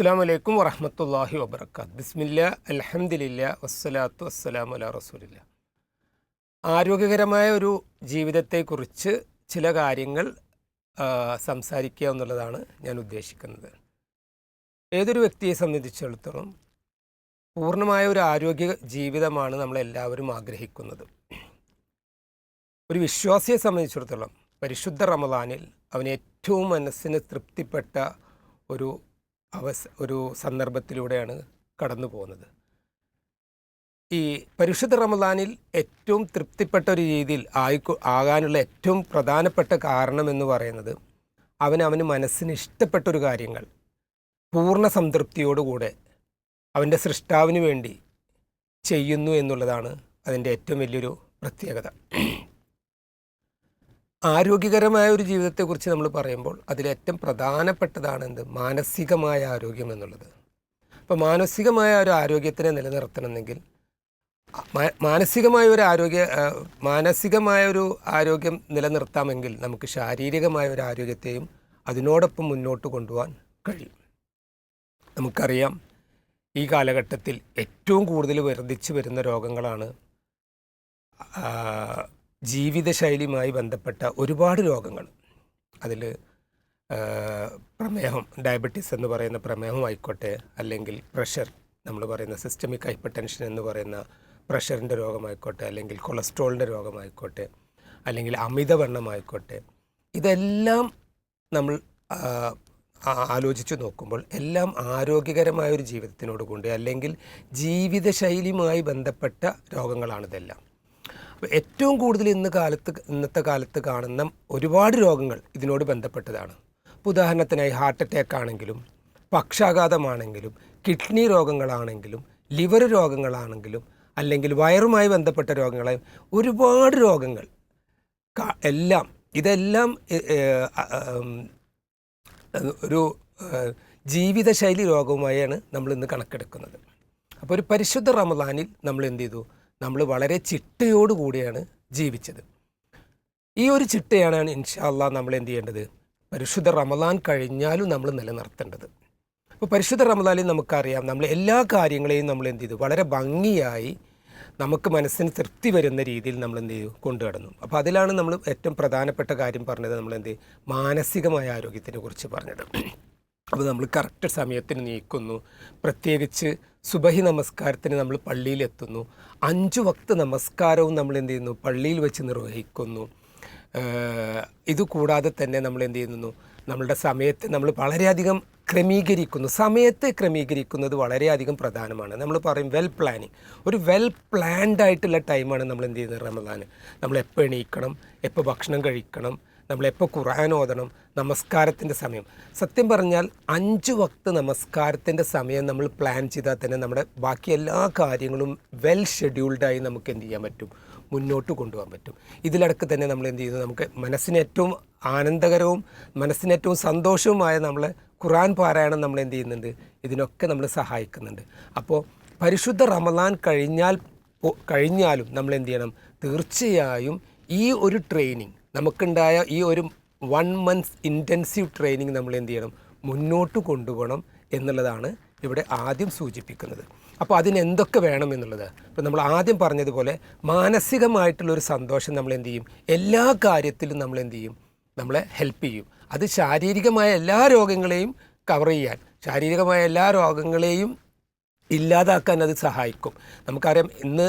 അസ്സലാമു അലൈക്കും വറഹ്മത്തുള്ളാഹി വബറകാത്ത്. ബിസ്മില്ലാ അൽഹംദുലില്ലാ വസ്സലാത്തു വസ്സലാമു അലാ റസൂലില്ലാ. ആരോഗ്യകരമായ ഒരു ജീവിതത്തെക്കുറിച്ച് ചില കാര്യങ്ങൾ സംസാരിക്കുക എന്നുള്ളതാണ് ഞാൻ ഉദ്ദേശിക്കുന്നത്. ഏതൊരു വ്യക്തിയെ സംബന്ധിച്ചിടത്തോളം പൂർണ്ണമായ ഒരു ആരോഗ്യ ജീവിതമാണ് നമ്മളെല്ലാവരും ആഗ്രഹിക്കുന്നത്. ഒരു വിശ്വാസിയെ സംബന്ധിച്ചിടത്തോളം പരിശുദ്ധ റമദാനിൽ അവന് ഏറ്റവും മനസ്സിന് തൃപ്തിപ്പെട്ട ഒരു സന്ദർഭത്തിലൂടെയാണ് കടന്നു പോകുന്നത്. ഈ പരിശുദ്ധ റമദാനിൽ ഏറ്റവും തൃപ്തിപ്പെട്ട ഒരു രീതിയിൽ ആകാനുള്ള ഏറ്റവും പ്രധാനപ്പെട്ട കാരണം എന്ന് പറയുന്നത് അവന് മനസ്സിന് ഇഷ്ടപ്പെട്ടൊരു കാര്യങ്ങൾ പൂർണ്ണ സംതൃപ്തിയോടുകൂടെ അവൻ്റെ സൃഷ്ടാവിന് വേണ്ടി ചെയ്യുന്നു എന്നുള്ളതാണ് അതിൻ്റെ ഏറ്റവും വലിയൊരു പ്രത്യേകത. ആരോഗ്യകരമായ ഒരു ജീവിതത്തെക്കുറിച്ച് നമ്മൾ പറയുമ്പോൾ അതിലേറ്റവും പ്രധാനപ്പെട്ടതാണ് മാനസികമായ ആരോഗ്യം എന്നുള്ളത്. അപ്പോൾ മാനസികമായ ഒരു ആരോഗ്യത്തിനെ നിലനിർത്തണമെങ്കിൽ മാനസികമായ ഒരു ആരോഗ്യം നിലനിർത്താമെങ്കിൽ നമുക്ക് ശാരീരികമായ ഒരു ആരോഗ്യത്തെയും അതിനോടൊപ്പം മുന്നോട്ട് കൊണ്ടുപോകാൻ കഴിയും. നമുക്കറിയാം, ഈ കാലഘട്ടത്തിൽ ഏറ്റവും കൂടുതൽ വർദ്ധിച്ചു വരുന്ന രോഗങ്ങളാണ് ജീവിതശൈലിയുമായി ബന്ധപ്പെട്ട ഒരുപാട് രോഗങ്ങൾ. അതിൽ പ്രമേഹം, ഡയബറ്റീസ് എന്ന് പറയുന്ന പ്രമേഹം ആയിക്കോട്ടെ, അല്ലെങ്കിൽ പ്രഷർ, നമ്മൾ പറയുന്ന സിസ്റ്റമിക് ഹൈപ്പർ ടെൻഷൻ എന്ന് പറയുന്ന പ്രഷറിൻ്റെ രോഗമായിക്കോട്ടെ, അല്ലെങ്കിൽ കൊളസ്ട്രോളിൻ്റെ രോഗമായിക്കോട്ടെ, അല്ലെങ്കിൽ അമിതവണ്ണമായിക്കോട്ടെ, ഇതെല്ലാം നമ്മൾ ആലോചിച്ച് നോക്കുമ്പോൾ എല്ലാം ആരോഗ്യകരമായ ഒരു ജീവിതത്തിനോട് കൊണ്ട് അല്ലെങ്കിൽ ജീവിതശൈലിയുമായി ബന്ധപ്പെട്ട രോഗങ്ങളാണിതെല്ലാം. ഏറ്റവും കൂടുതൽ ഇന്നത്തെ കാലത്ത് കാണുന്ന ഒരുപാട് രോഗങ്ങൾ ഇതിനോട് ബന്ധപ്പെട്ടതാണ്. ഉദാഹരണത്തിനായി ഹാർട്ട് അറ്റാക്ക് ആണെങ്കിലും, പക്ഷാഘാതമാണെങ്കിലും, കിഡ്നി രോഗങ്ങളാണെങ്കിലും, ലിവർ രോഗങ്ങളാണെങ്കിലും, അല്ലെങ്കിൽ വയറുമായി ബന്ധപ്പെട്ട രോഗങ്ങളായും ഒരുപാട് രോഗങ്ങൾ ഇതെല്ലാം ഒരു ജീവിതശൈലി രോഗവുമായാണ് നമ്മൾ ഇന്ന് കണക്കെടുക്കുന്നത്. അപ്പോൾ ഒരു പരിശുദ്ധ റമദാനിൽ നമ്മൾ എന്ത് ചെയ്തു? നമ്മൾ വളരെ ചിട്ടയോടുകൂടിയാണ് ജീവിച്ചത്. ഈ ഒരു ചിട്ടയാണ് ഇൻഷാ അല്ലാഹ് നമ്മൾ എന്ത് ചെയ്യേണ്ടത്? പരിശുദ്ധ റമദാൻ കഴിഞ്ഞാലും നമ്മൾ നിലനിർത്തേണ്ടത്. അപ്പോൾ പരിശുദ്ധ റമദാനിൽ നമുക്കറിയാം, നമ്മൾ എല്ലാ കാര്യങ്ങളെയും നമ്മൾ എന്ത് ചെയ്തു? വളരെ ഭംഗിയായി നമുക്ക് മനസ്സിന് തൃപ്തി വരുന്ന രീതിയിൽ നമ്മൾ എന്ത് ചെയ്തു? കൊണ്ടുകടന്നു. അപ്പോൾ അതിലാണ് നമ്മൾ ഏറ്റവും പ്രധാനപ്പെട്ട കാര്യം പറഞ്ഞത്. നമ്മൾ എന്ത് മാനസികമായ ആരോഗ്യത്തിനെ കുറിച്ച് പറഞ്ഞത്. അപ്പോൾ നമ്മൾ കറക്റ്റ് സമയത്തിന് നീക്കുന്നു. പ്രത്യേകിച്ച് സുബഹി നമസ്കാരത്തിന് നമ്മൾ പള്ളിയിലെത്തുന്നു. 5 വക്ത് നമസ്കാരവും നമ്മൾ എന്ത് ചെയ്യുന്നു? പള്ളിയിൽ വെച്ച് നിർവഹിക്കുന്നു. ഇതുകൂടാതെ തന്നെ നമ്മൾ എന്ത് ചെയ്യുന്നു? നമ്മളുടെ സമയത്തെ നമ്മൾ വളരെയധികം ക്രമീകരിക്കുന്നു. സമയത്തെ ക്രമീകരിക്കുന്നത് വളരെയധികം പ്രധാനമാണ്. നമ്മൾ പറയും വെൽ പ്ലാനിങ്. ഒരു വെൽ പ്ലാൻഡ് ആയിട്ടുള്ള ടൈമാണ് നമ്മൾ എന്ത് ചെയ്യുന്നത്? റമദാൻ. നമ്മൾ എപ്പോൾ എണീക്കണം, എപ്പോൾ ഭക്ഷണം കഴിക്കണം, നമ്മളെപ്പോൾ ഖുർആൻ ഓതണം, നമസ്കാരത്തിൻ്റെ സമയം. സത്യം പറഞ്ഞാൽ 5 വക്ത് നമസ്കാരത്തിൻ്റെ സമയം നമ്മൾ പ്ലാൻ ചെയ്താൽ തന്നെ നമ്മുടെ ബാക്കി എല്ലാ കാര്യങ്ങളും വെൽ ഷെഡ്യൂൾഡായി നമുക്ക് എന്ത് ചെയ്യാൻ പറ്റും? മുന്നോട്ട് കൊണ്ടുപോകാൻ പറ്റും. ഇതിലിടക്ക് തന്നെ നമ്മൾ എന്ത് ചെയ്യുന്നു? നമുക്ക് മനസ്സിന് ഏറ്റവും ആനന്ദകരവും മനസ്സിന് ഏറ്റവും സന്തോഷവുമായ നമ്മളെ ഖുർആൻ പാരായണം നമ്മൾ എന്ത് ചെയ്യുന്നുണ്ട്? ഇതിനൊക്കെ നമ്മൾ സഹായിക്കുന്നുണ്ട്. അപ്പോൾ പരിശുദ്ധ റമദാൻ കഴിഞ്ഞാലും നമ്മൾ എന്ത് ചെയ്യണം? തീർച്ചയായും ഈ ഒരു ട്രെയിനിങ് നമുക്കുണ്ടായ ഈ ഒരു 1 month ഇൻറ്റൻസീവ് ട്രെയിനിങ് നമ്മൾ എന്ത് ചെയ്യണം? മുന്നോട്ട് കൊണ്ടുപോകണം എന്നുള്ളതാണ് ഇവിടെ ആദ്യം സൂചിപ്പിക്കുന്നത്. അപ്പോൾ അതിനെന്തൊക്കെ വേണം എന്നുള്ളത്, ഇപ്പോൾ നമ്മൾ ആദ്യം പറഞ്ഞതുപോലെ മാനസികമായിട്ടുള്ളൊരു സന്തോഷം നമ്മൾ എന്ത് ചെയ്യും? എല്ലാ കാര്യത്തിലും നമ്മൾ എന്ത് ചെയ്യും? നമ്മളെ ഹെൽപ്പ് ചെയ്യും. അത് ശാരീരികമായ എല്ലാ രോഗങ്ങളെയും കവർ ചെയ്യാൻ, ശാരീരികമായ എല്ലാ രോഗങ്ങളെയും ഇല്ലാതാക്കാൻ അത് സഹായിക്കും. നമുക്കറിയാം, ഇന്ന്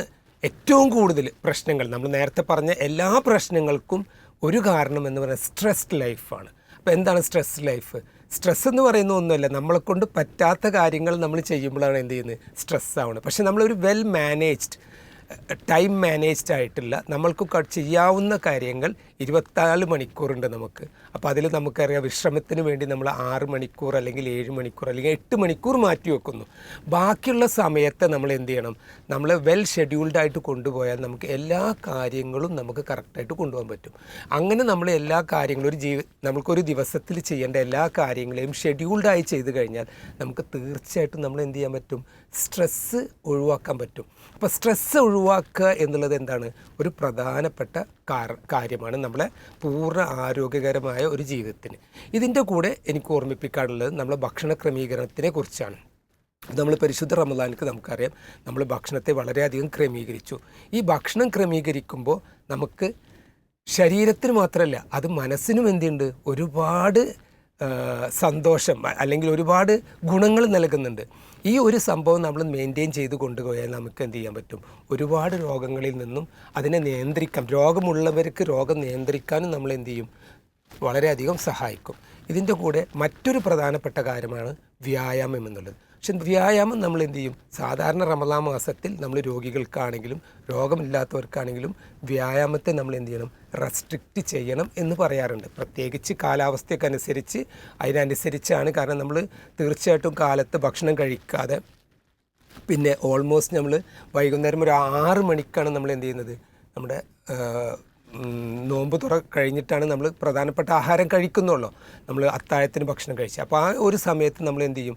ഏറ്റവും കൂടുതൽ പ്രശ്നങ്ങൾ, നമ്മൾ നേരത്തെ പറഞ്ഞ എല്ലാ പ്രശ്നങ്ങൾക്കും ഒരു കാരണം എന്ന് പറയുന്നത് സ്ട്രെസ്ഡ് ലൈഫാണ്. അപ്പോൾ എന്താണ് സ്ട്രെസ് ലൈഫ്? സ്ട്രെസ് എന്ന് പറയുന്ന ഒന്നുമല്ല, നമ്മളെക്കൊണ്ട് പറ്റാത്ത കാര്യങ്ങൾ നമ്മൾ ചെയ്യുമ്പോഴാണ് എന്ത് ചെയ്യുന്നത്? സ്ട്രെസ് ആവുന്നത്. പക്ഷേ നമ്മളൊരു വെൽ മാനേജ്ഡ്, ടൈം മാനേജ്ഡ് ആയിട്ടുള്ള, നമ്മൾക്ക് ചെയ്യാവുന്ന കാര്യങ്ങൾ 24 മണിക്കൂറുണ്ട് നമുക്ക്. അപ്പോൾ അതിൽ നമുക്കറിയാം, വിശ്രമത്തിന് വേണ്ടി നമ്മൾ 6 മണിക്കൂർ അല്ലെങ്കിൽ 7 മണിക്കൂർ അല്ലെങ്കിൽ 8 മണിക്കൂർ മാറ്റി വെക്കുന്നു. ബാക്കിയുള്ള സമയത്ത് നമ്മൾ എന്ത് ചെയ്യണം? നമ്മൾ വെൽ ഷെഡ്യൂൾഡായിട്ട് കൊണ്ടുപോയാൽ നമുക്ക് എല്ലാ കാര്യങ്ങളും നമുക്ക് കറക്റ്റായിട്ട് കൊണ്ടുപോകാൻ പറ്റും. അങ്ങനെ നമ്മൾ എല്ലാ കാര്യങ്ങളും നമുക്കൊരു ദിവസത്തിൽ ചെയ്യേണ്ട എല്ലാ കാര്യങ്ങളെയും ഷെഡ്യൂൾഡായി ചെയ്ത് കഴിഞ്ഞാൽ നമുക്ക് തീർച്ചയായിട്ടും നമ്മൾ എന്ത് ചെയ്യാൻ പറ്റും? സ്ട്രെസ്സ് ഒഴിവാക്കാൻ പറ്റും. അപ്പോൾ സ്ട്രെസ്സ് ഒഴിവാക്കുക എന്നുള്ളത് എന്താണ്, ഒരു പ്രധാനപ്പെട്ട കാര്യമാണ് നമ്മളെ പൂർണ്ണ ആരോഗ്യകരമായ ഒരു ജീവിതത്തിന്. ഇതിൻ്റെ കൂടെ എനിക്ക് ഓർമ്മിപ്പിക്കാനുള്ളത് നമ്മളെ ഭക്ഷണ ക്രമീകരണത്തിനെ കുറിച്ചാണ്. നമ്മൾ പരിശുദ്ധ റമദാനിക്ക് നമുക്കറിയാം, നമ്മൾ ഭക്ഷണത്തെ വളരെയധികം ക്രമീകരിച്ചു. ഈ ഭക്ഷണം ക്രമീകരിക്കുമ്പോൾ നമുക്ക് ശരീരത്തിന് മാത്രമല്ല, അത് മനസ്സിനും എന്തുണ്ട്, ഒരുപാട് സന്തോഷം അല്ലെങ്കിൽ ഒരുപാട് ഗുണങ്ങൾ നൽകുന്നുണ്ട്. ഈ ഒരു സംഭവം നമ്മൾ മെയിൻറ്റെയിൻ ചെയ്ത് കൊണ്ടുപോയാൽ നമുക്ക് എന്ത് ചെയ്യാൻ പറ്റും, ഒരുപാട് രോഗങ്ങളിൽ നിന്നും അതിനെ നിയന്ത്രിക്കാം. രോഗമുള്ളവർക്ക് രോഗം നിയന്ത്രിക്കാനും നമ്മൾ എന്ത് ചെയ്യും, വളരെയധികം സഹായിക്കും. ഇതിൻ്റെ കൂടെ മറ്റൊരു പ്രധാനപ്പെട്ട കാര്യമാണ് വ്യായാമം എന്നുള്ളത്. പക്ഷെ വ്യായാമം നമ്മൾ എന്ത് ചെയ്യും, സാധാരണ റമദാൻ മാസത്തിൽ നമ്മൾ രോഗികൾക്കാണെങ്കിലും രോഗമില്ലാത്തവർക്കാണെങ്കിലും വ്യായാമത്തെ നമ്മൾ എന്ത് ചെയ്യണം, റെസ്ട്രിക്റ്റ് ചെയ്യണം എന്ന് പറയാറുണ്ട്. പ്രത്യേകിച്ച് കാലാവസ്ഥയ്ക്ക് അനുസരിച്ച് അതിനനുസരിച്ചാണ്. കാരണം നമ്മൾ തീർച്ചയായിട്ടും കാലത്ത് ഭക്ഷണം കഴിക്കാതെ പിന്നെ ഓൾമോസ്റ്റ് നമ്മൾ വൈകുന്നേരം ഒരു 6 മണിക്കാണ് നമ്മൾ എന്ത് ചെയ്യുന്നത്, നമ്മുടെ നോമ്പ് കഴിഞ്ഞിട്ടാണ് നമ്മൾ പ്രധാനപ്പെട്ട ആഹാരം കഴിക്കുന്നുള്ളൂ. നമ്മൾ അത്താഴത്തിന് ഭക്ഷണം കഴിച്ചു. അപ്പോൾ ആ ഒരു സമയത്ത് നമ്മൾ എന്ത് ചെയ്യും,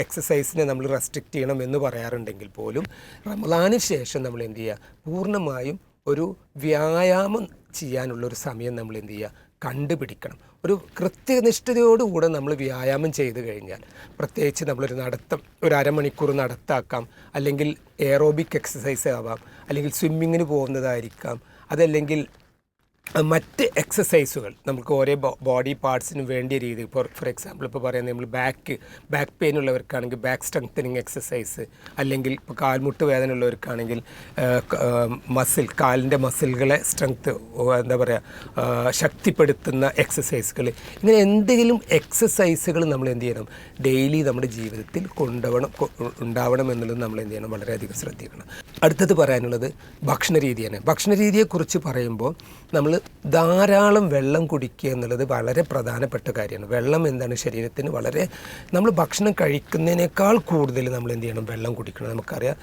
എക്സസൈസിനെ നമ്മൾ റെസ്ട്രിക്റ്റ് ചെയ്യണം എന്ന് പറയാറുണ്ടെങ്കിൽ പോലും റമദാന് ശേഷം നമ്മൾ എന്ത് ചെയ്യുക, പൂർണ്ണമായും ഒരു വ്യായാമം ചെയ്യാനുള്ളൊരു സമയം നമ്മൾ എന്ത് ചെയ്യുക, കണ്ടുപിടിക്കണം. ഒരു കൃത്യനിഷ്ഠതയോടുകൂടെ നമ്മൾ വ്യായാമം ചെയ്ത് കഴിഞ്ഞാൽ, പ്രത്യേകിച്ച് നമ്മളൊരു നടത്തം, ഒരു അരമണിക്കൂർ നടത്താക്കാം, അല്ലെങ്കിൽ എയറോബിക് എക്സസൈസ് ആവാം, അല്ലെങ്കിൽ സ്വിമ്മിങ്ങിന് പോകുന്നതായിരിക്കാം, അതല്ലെങ്കിൽ മറ്റ് എക്സസൈസുകൾ നമുക്ക് ഓരോ ബോഡി പാർട്സിനും വേണ്ടിയ രീതി. ഫോർ എക്സാമ്പിൾ ഇപ്പോൾ പറയുന്നത് നമ്മൾ ബാക്ക് പെയിൻ ഉള്ളവർക്കാണെങ്കിൽ ബാക്ക് സ്ട്രെങ്തനിങ് എക്സസൈസ്, അല്ലെങ്കിൽ ഇപ്പോൾ കാൽമുട്ട് വേദന ഉള്ളവർക്കാണെങ്കിൽ കാലിൻ്റെ മസിലുകളെ എന്താ പറയുക, ശക്തിപ്പെടുത്തുന്ന എക്സസൈസുകൾ. ഇങ്ങനെ എന്തെങ്കിലും എക്സസൈസുകൾ നമ്മൾ എന്ത് ചെയ്യണം, ഡെയിലി നമ്മുടെ ജീവിതത്തിൽ ഉണ്ടാവണം എന്നുള്ളത് നമ്മൾ എന്ത് ചെയ്യണം, വളരെയധികം ശ്രദ്ധിക്കണം. അടുത്തത് പറയാനുള്ളത് ഭക്ഷണ രീതിയാണ്. ഭക്ഷണ രീതിയെക്കുറിച്ച് പറയുമ്പോൾ നമ്മൾ ധാരാളം വെള്ളം കുടിക്കുക എന്നുള്ളത് വളരെ പ്രധാനപ്പെട്ട കാര്യമാണ്. വെള്ളം എന്താണ്, ശരീരത്തിന് നമ്മൾ ഭക്ഷണം കഴിക്കുന്നതിനേക്കാൾ കൂടുതൽ നമ്മൾ എന്ത് ചെയ്യണം, വെള്ളം കുടിക്കണം. നമുക്കറിയാം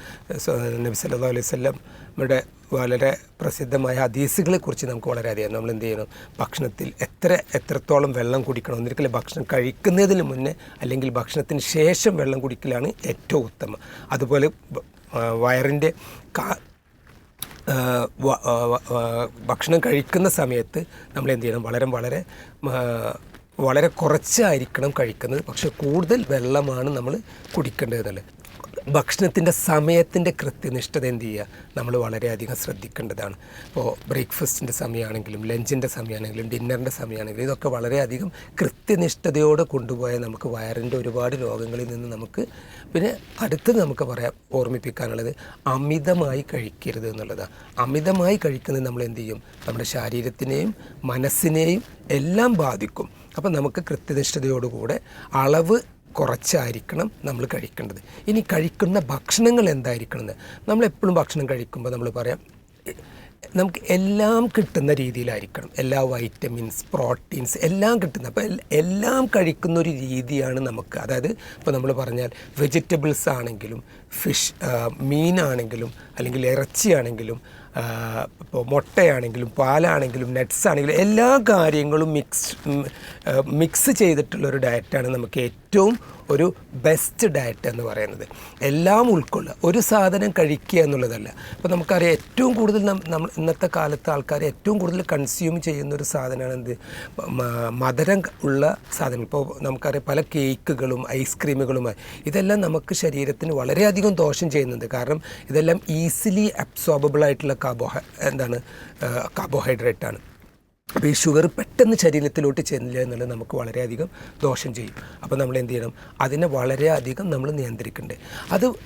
നബി സല്ലല്ലാഹു അലൈഹി വസല്ലം നമ്മുടെ വളരെ പ്രസിദ്ധമായ ഹദീസുകളെക്കുറിച്ച് നമുക്ക് വളരെയധികം നമ്മൾ എന്ത് ചെയ്യണം, ഭക്ഷണത്തിൽ എത്രത്തോളം വെള്ളം കുടിക്കണം. ഒന്നിരിക്കലും ഭക്ഷണം കഴിക്കുന്നതിന് മുന്നേ അല്ലെങ്കിൽ ഭക്ഷണത്തിന് ശേഷം വെള്ളം കുടിക്കലാണ് ഏറ്റവും ഉത്തമം. അതുപോലെ വയറിൻ്റെ ഭക്ഷണം കഴിക്കുന്ന സമയത്ത് നമ്മൾ എന്ത് ചെയ്യണം, വളരെ കുറച്ചായിരിക്കണം കഴിക്കുന്നത്. പക്ഷെ കൂടുതൽ വെള്ളമാണ് നമ്മൾ കുടിക്കേണ്ടത്. ഭക്ഷണത്തിൻ്റെ സമയത്തിൻ്റെ കൃത്യനിഷ്ഠത എന്ത് ചെയ്യുക, നമ്മൾ വളരെയധികം ശ്രദ്ധിക്കേണ്ടതാണ്. ഇപ്പോൾ ബ്രേക്ക്ഫാസ്റ്റിൻ്റെ സമയമാണെങ്കിലും ലഞ്ചിൻ്റെ സമയമാണെങ്കിലും ഡിന്നറിൻ്റെ സമയമാണെങ്കിലും ഇതൊക്കെ വളരെയധികം കൃത്യനിഷ്ഠതയോടെ കൊണ്ടുപോയാൽ നമുക്ക് വയറിൻ്റെ ഒരുപാട് രോഗങ്ങളിൽ നിന്ന് നമുക്ക്, പിന്നെ അടുത്ത് നമുക്ക് ഓർമ്മിപ്പിക്കാനുള്ളത് അമിതമായി കഴിക്കരുത് എന്നുള്ളതാണ്. അമിതമായി കഴിക്കുന്നത് നമ്മൾ എന്ത് ചെയ്യും, നമ്മുടെ ശരീരത്തിനെയും മനസ്സിനെയും എല്ലാം ബാധിക്കും. അപ്പം നമുക്ക് കൃത്യനിഷ്ഠതയോടുകൂടെ അളവ് കുറച്ചായിരിക്കണം നമ്മൾ കഴിക്കേണ്ടത്. ഇനി കഴിക്കുന്ന ഭക്ഷണങ്ങൾ എന്തായിരിക്കണമെന്ന്, നമ്മളെപ്പോഴും ഭക്ഷണം കഴിക്കുമ്പോൾ നമ്മൾ പറയാം, നമുക്ക് എല്ലാം കിട്ടുന്ന രീതിയിലായിരിക്കണം. എല്ലാ വൈറ്റമിൻസ്, പ്രോട്ടീൻസ് എല്ലാം കിട്ടുന്ന, അപ്പോൾ എല്ലാം കഴിക്കുന്ന ഒരു രീതിയാണ് നമുക്ക്. അതായത് ഇപ്പോൾ നമ്മൾ പറഞ്ഞാൽ വെജിറ്റബിൾസ് ആണെങ്കിലും മീനാണെങ്കിലും അല്ലെങ്കിൽ ഇറച്ചിയാണെങ്കിലും ഇപ്പോൾ മുട്ടയാണെങ്കിലും പാലാണെങ്കിലും നട്ട്സ് ആണെങ്കിലും എല്ലാ കാര്യങ്ങളും മിക്സ് ചെയ്തിട്ടുള്ളൊരു ഡയറ്റാണ് നമുക്ക് ഏറ്റവും ഒരു ബെസ്റ്റ് ഡയറ്റ് എന്ന് പറയുന്നത്. എല്ലാം ഉൾക്കൊള്ളുക, ഒരു സാധനം കഴിക്കുക എന്നുള്ളതല്ല. അപ്പോൾ നമുക്കറിയാം ഏറ്റവും കൂടുതൽ നമ്മൾ ഇന്നത്തെ കാലത്ത് ആൾക്കാർ ഏറ്റവും കൂടുതൽ കൺസ്യൂം ചെയ്യുന്നൊരു സാധനമാണ് എന്ത്, മധുരം ഉള്ള സാധനങ്ങൾ. ഇപ്പോൾ നമുക്കറിയാം പല കേക്കുകളും ഐസ്ക്രീമുകളുമായി ഇതെല്ലാം നമുക്ക് ശരീരത്തിന് വളരെയധികം ദോഷം ചെയ്യുന്നുണ്ട്. കാരണം ഇതെല്ലാം ഈസിലി അബ്സോർബിൾ ആയിട്ടുള്ള കാർബോഹൈഡ്രേറ്റാണ്. അപ്പോൾ ഈ ഷുഗർ പെട്ടെന്ന് ശരീരത്തിലോട്ട് ചെന്നില്ല എന്നുള്ളത് നമുക്ക് വളരെയധികം ദോഷം ചെയ്യും. അപ്പോൾ നമ്മൾ എന്ത് ചെയ്യണം, അതിനെ വളരെയധികം നമ്മൾ നിയന്ത്രിക്കണ്ടേ.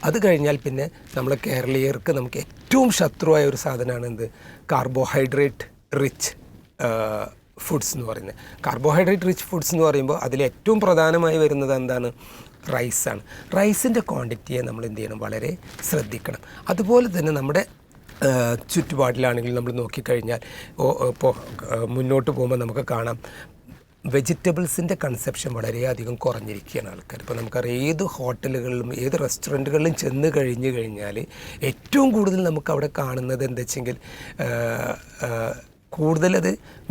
അത് കഴിഞ്ഞാൽ പിന്നെ നമ്മളെ കേരളീയർക്ക് നമുക്ക് ഏറ്റവും ശത്രുവായ ഒരു സാധനമാണ് എന്ത്, കാർബോഹൈഡ്രേറ്റ് റിച്ച് ഫുഡ്സ് എന്ന് പറയുന്നത്. കാർബോഹൈഡ്രേറ്റ് റിച്ച് ഫുഡ്സ് എന്ന് പറയുമ്പോൾ അതിൽ ഏറ്റവും പ്രധാനമായി വരുന്നത് എന്താണ്, റൈസാണ്. റൈസിൻ്റെ ക്വാണ്ടിറ്റിയെ നമ്മൾ എന്ത് ചെയ്യണം, വളരെ ശ്രദ്ധിക്കണം. അതുപോലെ തന്നെ നമ്മുടെ ചുറ്റുപാടിലാണെങ്കിൽ നമ്മൾ നോക്കിക്കഴിഞ്ഞാൽ ഇപ്പോൾ മുന്നോട്ട് പോകുമ്പോൾ നമുക്ക് കാണാം വെജിറ്റബിൾസിൻ്റെ കൺസെപ്ഷൻ വളരെയധികം കുറഞ്ഞിരിക്കുകയാണ് ആൾക്കാർ. ഇപ്പോൾ നമുക്കറിയാം ഏത് ഹോട്ടലുകളിലും ഏത് റെസ്റ്റോറൻറ്റുകളിലും ചെന്ന് കഴിഞ്ഞാൽ ഏറ്റവും കൂടുതൽ നമുക്ക് അവിടെ കാണുന്നത് എന്താ വെച്ചെങ്കിൽ കൂടുതലത്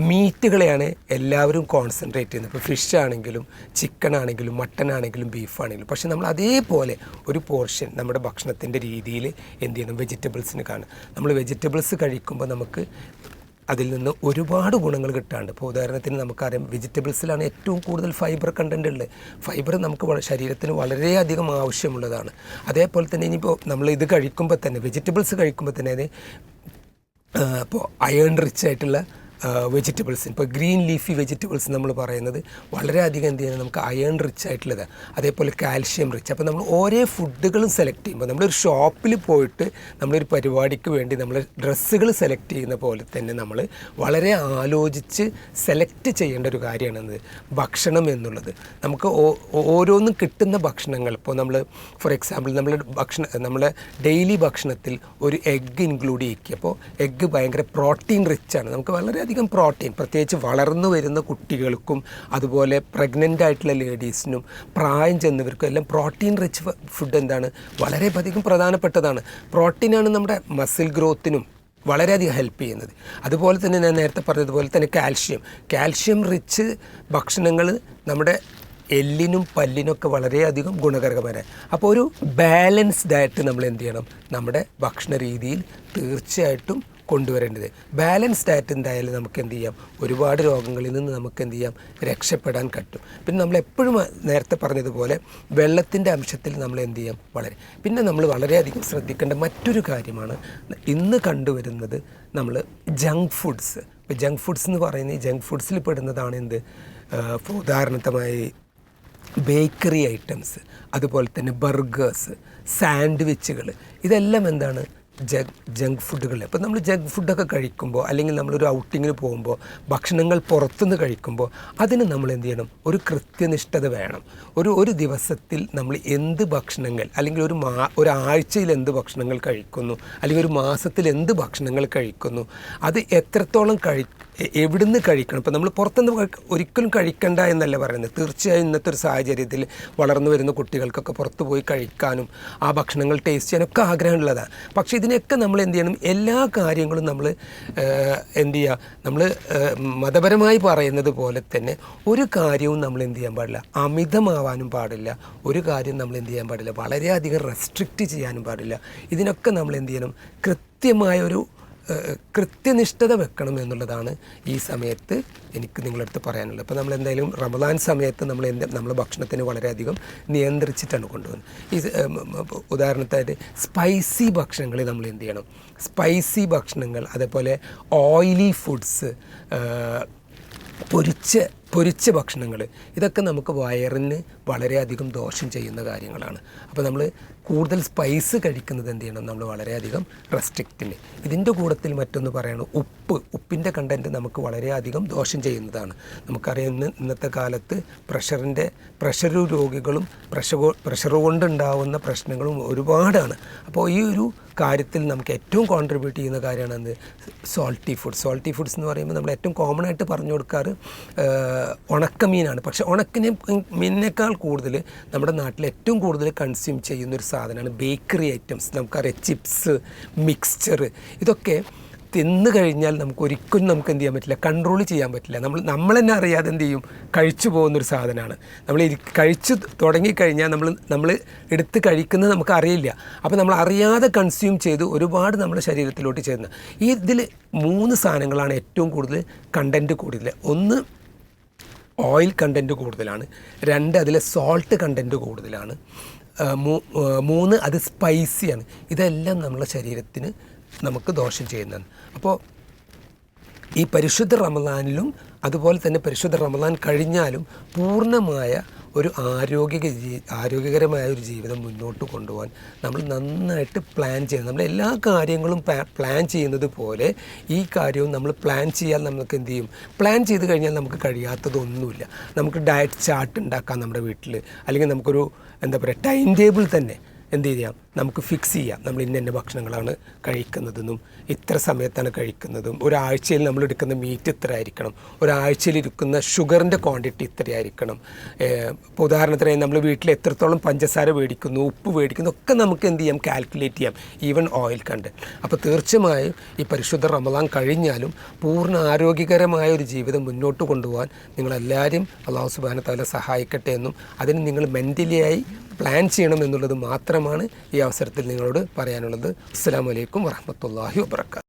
മീറ്റുകളെയാണ് എല്ലാവരും കോൺസെൻട്രേറ്റ് ചെയ്യുന്നത്. ഇപ്പോൾ ഫിഷ് ആണെങ്കിലും ചിക്കൻ ആണെങ്കിലും മട്ടൺ ആണെങ്കിലും ബീഫ് ആണെങ്കിലും. പക്ഷേ നമ്മൾ അതേപോലെ ഒരു പോർഷൻ നമ്മുടെ ഭക്ഷണത്തിൻ്റെ രീതിയിൽ എന്ത് ചെയ്യണം, വെജിറ്റബിൾസിന് കാണും. നമ്മൾ വെജിറ്റബിൾസ് കഴിക്കുമ്പോൾ നമുക്ക് അതിൽ നിന്ന് ഒരുപാട് ഗുണങ്ങൾ കിട്ടാണ്ട്. ഇപ്പോൾ ഉദാഹരണത്തിന് നമുക്കറിയാം, വെജിറ്റബിൾസിലാണ് ഏറ്റവും കൂടുതൽ ഫൈബർ കണ്ടൻ്റ് ഉള്ളത്. ഫൈബർ നമുക്ക് ശരീരത്തിന് വളരെയധികം ആവശ്യമുള്ളതാണ്. അതേപോലെ തന്നെ ഇനിയിപ്പോൾ നമ്മൾ ഇത് കഴിക്കുമ്പോൾ തന്നെ, വെജിറ്റബിൾസ് കഴിക്കുമ്പോൾ തന്നെ അത് ഇപ്പോൾ അയേൺ റിച്ച് ആയിട്ടുള്ള വെജിറ്റബിൾസ്, ഇപ്പോൾ ഗ്രീൻ ലീഫി വെജിറ്റബിൾസ് നമ്മൾ പറയുന്നത് വളരെയധികം എന്ത് ചെയ്യുന്നത്, നമുക്ക് അയേൺ റിച്ച് ആയിട്ടുള്ളത്, അതേപോലെ കാൽഷ്യം റിച്ച്. അപ്പോൾ നമ്മൾ ഓരോ ഫുഡുകളും സെലക്ട് ചെയ്യുമ്പോൾ, നമ്മളൊരു ഷോപ്പിൽ പോയിട്ട് നമ്മളൊരു പരിപാടിക്ക് വേണ്ടി നമ്മൾ ഡ്രസ്സുകൾ സെലക്ട് ചെയ്യുന്ന പോലെ തന്നെ നമ്മൾ വളരെ ആലോചിച്ച് സെലക്ട് ചെയ്യേണ്ട ഒരു കാര്യമാണ് ഭക്ഷണം എന്നുള്ളത്. നമുക്ക് ഓരോന്നും കിട്ടുന്ന ഭക്ഷണങ്ങൾ, ഇപ്പോൾ നമ്മൾ ഫോർ എക്സാമ്പിൾ നമ്മളെ ഡെയിലി ഭക്ഷണത്തിൽ ഒരു എഗ്ഗ് ഇൻക്ലൂഡ് ചെയ്യുക. അപ്പോൾ എഗ്ഗ് ഭയങ്കര പ്രോട്ടീൻ റിച്ചാണ്. നമുക്ക് വളരെയധികം പ്രോട്ടീൻ, പ്രത്യേകിച്ച് വളർന്നു വരുന്ന കുട്ടികൾക്കും അതുപോലെ പ്രഗ്നൻ്റ് ആയിട്ടുള്ള ലേഡീസിനും പ്രായം ചെന്നവർക്കും എല്ലാം പ്രോട്ടീൻ റിച്ച് ഫുഡ് എന്താണ്, വളരെയധികം പ്രധാനപ്പെട്ടതാണ്. പ്രോട്ടീനാണ് നമ്മുടെ മസിൽ ഗ്രോത്തിനും വളരെയധികം ഹെൽപ്പ് ചെയ്യുന്നത്. അതുപോലെ തന്നെ ഞാൻ നേരത്തെ പറഞ്ഞതുപോലെ തന്നെ കാൽഷ്യം റിച്ച് ഭക്ഷണങ്ങൾ നമ്മുടെ എല്ലിനും പല്ലിനൊക്കെ വളരെയധികം ഗുണകരമാണ്. അപ്പോൾ ഒരു ബാലൻസ്ഡ് ആയിട്ട് നമ്മൾ എന്ത് ചെയ്യണം, നമ്മുടെ ഭക്ഷണ രീതിയിൽ തീർച്ചയായിട്ടും കൊണ്ടുവരേണ്ടത്. ബാലൻസ്ഡ് ആയിട്ട് എന്തായാലും നമുക്ക് എന്ത് ചെയ്യാം, ഒരുപാട് രോഗങ്ങളിൽ നിന്ന് നമുക്ക് എന്ത് ചെയ്യാം, രക്ഷപ്പെടാൻ പറ്റും. പിന്നെ നമ്മളെപ്പോഴും നേരത്തെ പറഞ്ഞതുപോലെ വെള്ളത്തിൻ്റെ അംശത്തിൽ നമ്മൾ എന്ത് ചെയ്യാം, പിന്നെ നമ്മൾ വളരെയധികം ശ്രദ്ധിക്കേണ്ട മറ്റൊരു കാര്യമാണ് ഇന്ന് കണ്ടുവരുന്നത്, നമ്മൾ ജങ്ക് ഫുഡ്സ്. ഇപ്പോൾ ജങ്ക് ഫുഡ്സ് എന്ന് പറയുന്നത്, ജങ്ക് ഫുഡ്സിൽ പെടുന്നതാണ് എന്ത്, ഉദാഹരണമായി ബേക്കറി ഐറ്റംസ്, അതുപോലെ തന്നെ ബർഗേഴ്സ്, സാൻഡ്വിച്ചുകൾ, ഇതെല്ലാം എന്താണ്, ജങ്ക് ഫുഡുകൾ. അപ്പോൾ നമ്മൾ ജങ്ക് ഫുഡൊക്കെ കഴിക്കുമ്പോൾ, അല്ലെങ്കിൽ നമ്മളൊരു ഔട്ടിങ്ങിന് പോകുമ്പോൾ, ഭക്ഷണങ്ങൾ പുറത്തുനിന്ന് കഴിക്കുമ്പോൾ അതിന് നമ്മൾ എന്ത് ചെയ്യണം, ഒരു കൃത്യനിഷ്ഠത വേണം. ഒരു ദിവസത്തിൽ നമ്മൾ എന്ത് ഭക്ഷണങ്ങൾ, അല്ലെങ്കിൽ ഒരാഴ്ചയിൽ എന്ത് ഭക്ഷണങ്ങൾ കഴിക്കുന്നു, അല്ലെങ്കിൽ ഒരു മാസത്തിൽ എന്ത് ഭക്ഷണങ്ങൾ കഴിക്കുന്നു, അത് എത്രത്തോളം എവിടുന്ന് കഴിക്കണം. ഇപ്പോൾ നമ്മൾ പുറത്തുനിന്ന് ഒരിക്കലും കഴിക്കണ്ട എന്നല്ല പറയുന്നത്. തീർച്ചയായും ഇന്നത്തെ ഒരു സാഹചര്യത്തിൽ വളർന്നു വരുന്ന കുട്ടികൾക്കൊക്കെ പുറത്ത് പോയി കഴിക്കാനും ആ ഭക്ഷണങ്ങൾ ടേസ്റ്റ് ചെയ്യാനൊക്കെ ആഗ്രഹമുള്ളതാണ്. പക്ഷേ ഇതിനൊക്കെ നമ്മൾ എന്ത് ചെയ്യണം, എല്ലാ കാര്യങ്ങളും നമ്മൾ എന്ത് ചെയ്യുക, നമ്മൾ മതപരമായി പറയുന്നത് പോലെ തന്നെ ഒരു കാര്യവും നമ്മൾ എന്ത് ചെയ്യാൻ പാടില്ല, അമിതമാവാനും പാടില്ല. ഒരു കാര്യം നമ്മൾ എന്ത് ചെയ്യാൻ പാടില്ല, വളരെയധികം റെസ്ട്രിക്റ്റ് ചെയ്യാനും പാടില്ല. ഇതിനൊക്കെ നമ്മൾ എന്ത് ചെയ്യണം, കൃത്യമായൊരു കൃത്യനിഷ്ഠത വെക്കണം എന്നുള്ളതാണ് ഈ സമയത്ത് എനിക്ക് നിങ്ങളടുത്ത് പറയാനുള്ളത്. അപ്പോൾ നമ്മൾ എന്തായാലും റമദാൻ സമയത്ത് നമ്മൾ ഭക്ഷണത്തിന് വളരെയധികം നിയന്ത്രിച്ചിട്ടാണ് കൊണ്ടുപോകുന്നത്. ഉദാഹരണത്തായിട്ട് സ്പൈസി ഭക്ഷണങ്ങൾ നമ്മൾ എന്ത് ചെയ്യണം, സ്പൈസി ഭക്ഷണങ്ങൾ, അതേപോലെ ഓയിലി ഫുഡ്സ്, പൊരിച്ച ഭക്ഷണങ്ങൾ, ഇതൊക്കെ നമുക്ക് വയറിന് വളരെയധികം ദോഷം ചെയ്യുന്ന കാര്യങ്ങളാണ്. അപ്പോൾ നമ്മൾ കൂടുതൽ സ്പൈസ് കഴിക്കുന്നത് എന്ത് ചെയ്യണം, നമ്മൾ വളരെയധികം റെസ്ട്രിക്റ്റിന്. ഇതിൻ്റെ കൂട്ടത്തിൽ മറ്റൊന്ന് പറയണം, ഉപ്പിൻ്റെ കണ്ടൻറ്റ് നമുക്ക് വളരെയധികം ദോഷം ചെയ്യുന്നതാണ്. നമുക്കറിയാം ഇന്നത്തെ കാലത്ത് പ്രഷർ രോഗികളും പ്രഷർ കൊണ്ടുണ്ടാവുന്ന പ്രശ്നങ്ങളും ഒരുപാടാണ്. അപ്പോൾ ഈ ഒരു കാര്യത്തിൽ നമുക്ക് ഏറ്റവും കോൺട്രിബ്യൂട്ട് ചെയ്യുന്ന കാര്യമാണ് എന്ത്, സോൾട്ടി ഫുഡ്സ് എന്ന് പറയുമ്പോൾ നമ്മൾ ഏറ്റവും കോമൺ ആയിട്ട് പറഞ്ഞു കൊടുക്കാറ് ഉണക്കമീനാണ്. പക്ഷേ മീനിനേക്കാൾ കൂടുതൽ നമ്മുടെ നാട്ടിൽ ഏറ്റവും കൂടുതൽ കൺസ്യൂം ചെയ്യുന്നൊരു സാധനമാണ് ബേക്കറി ഐറ്റംസ്. നമുക്കറിയാം ചിപ്സ്, മിക്സ്ചർ, ഇതൊക്കെ തിന്നു കഴിഞ്ഞാൽ ഒരിക്കലും നമുക്ക് എന്ത് ചെയ്യാൻ പറ്റില്ല, കൺട്രോൾ ചെയ്യാൻ പറ്റില്ല. നമ്മൾ തന്നെ അറിയാതെ എന്ത് ചെയ്യും, കഴിച്ചു പോകുന്നൊരു സാധനമാണ്. നമ്മൾ കഴിച്ചു തുടങ്ങിക്കഴിഞ്ഞാൽ നമ്മൾ എടുത്ത് കഴിക്കുന്നത് നമുക്കറിയില്ല. അപ്പോൾ നമ്മൾ അറിയാതെ കൺസ്യൂം ചെയ്ത് ഒരുപാട് നമ്മുടെ ശരീരത്തിലോട്ട് ചേരുന്നത്. ഇതിൽ 3 സാധനങ്ങളാണ് ഏറ്റവും കൂടുതൽ കണ്ടൻറ്റ് കൂടുതൽ. ഒന്ന്, ഓയിൽ കണ്ടൻറ്റ് കൂടുതലാണ്. 2, അതിലെ സോൾട്ട് കണ്ടൻറ്റ് കൂടുതലാണ്. 3, അത് സ്പൈസിയാണ്. ഇതെല്ലാം നമ്മുടെ ശരീരത്തിന് നമുക്ക് ദോഷം ചെയ്യുന്നതാണ്. അപ്പോൾ ഈ പരിശുദ്ധ റമദാനിലും അതുപോലെ തന്നെ പരിശുദ്ധ റമദാൻ കഴിഞ്ഞാലും പൂർണ്ണമായ ഒരു ആരോഗ്യകരമായ ഒരു ജീവിതം മുന്നോട്ട് കൊണ്ടുപോകാൻ നമ്മൾ നന്നായിട്ട് പ്ലാൻ ചെയ്യണം. നമ്മൾ എല്ലാ കാര്യങ്ങളും പ്ലാൻ ചെയ്യുന്നത് പോലെ ഈ കാര്യവും നമ്മൾ പ്ലാൻ ചെയ്യാൻ നമുക്ക് എന്ത് ചെയ്യും, പ്ലാൻ ചെയ്ത് കഴിഞ്ഞാൽ നമുക്ക് കഴിയാത്തതൊന്നുമില്ല. നമുക്ക് ഡയറ്റ് ചാർട്ട് ഉണ്ടാക്കാം നമ്മുടെ വീട്ടിൽ, അല്ലെങ്കിൽ നമുക്കൊരു ടൈം ടേബിൾ തന്നെ എന്ത് ചെയ്യാം, നമുക്ക് ഫിക്സ് ചെയ്യാം. നമ്മൾ ഇന്ന ഭക്ഷണങ്ങളാണ് കഴിക്കുന്നതെന്നും ഇത്ര സമയത്താണ് കഴിക്കുന്നതും, ഒരാഴ്ചയിൽ നമ്മൾ എടുക്കുന്ന മീറ്റ് ഇത്ര ആയിരിക്കണം, ഒരാഴ്ചയിൽ ഇരിക്കുന്ന ഷുഗറിൻ്റെ ക്വാണ്ടിറ്റി ഇത്രയായിരിക്കണം. ഇപ്പോൾ ഉദാഹരണത്തിന് നമ്മൾ വീട്ടിൽ എത്രത്തോളം പഞ്ചസാര മേടിക്കുന്നു, ഉപ്പ് മേടിക്കുന്നു, ഒക്കെ നമുക്ക് എന്ത് ചെയ്യാം, കാൽക്കുലേറ്റ് ചെയ്യാം, ഈവൻ ഓയിൽ കണ്ടന്റ്. അപ്പോൾ തീർച്ചയായും ഈ പരിശുദ്ധ റമദാൻ കഴിഞ്ഞാലും പൂർണ്ണ ആരോഗ്യകരമായ ഒരു ജീവിതം മുന്നോട്ട് കൊണ്ടുപോകാൻ നിങ്ങളെല്ലാവരും അല്ലാഹു സുബ്ഹാനഹു വ തആല സഹായിക്കട്ടെ എന്നും അതിന് നിങ്ങൾ മെൻ്റലിയായി പ്ലാൻ ചെയ്യണം എന്നുള്ളത് മാത്രമാണ് ഈ അവസരത്തിൽ നിങ്ങളോട് പറയാനുള്ളത്. അസ്സലാമു അലൈക്കും വറഹ്മത്തുള്ളാഹി വബറകാതുഹു.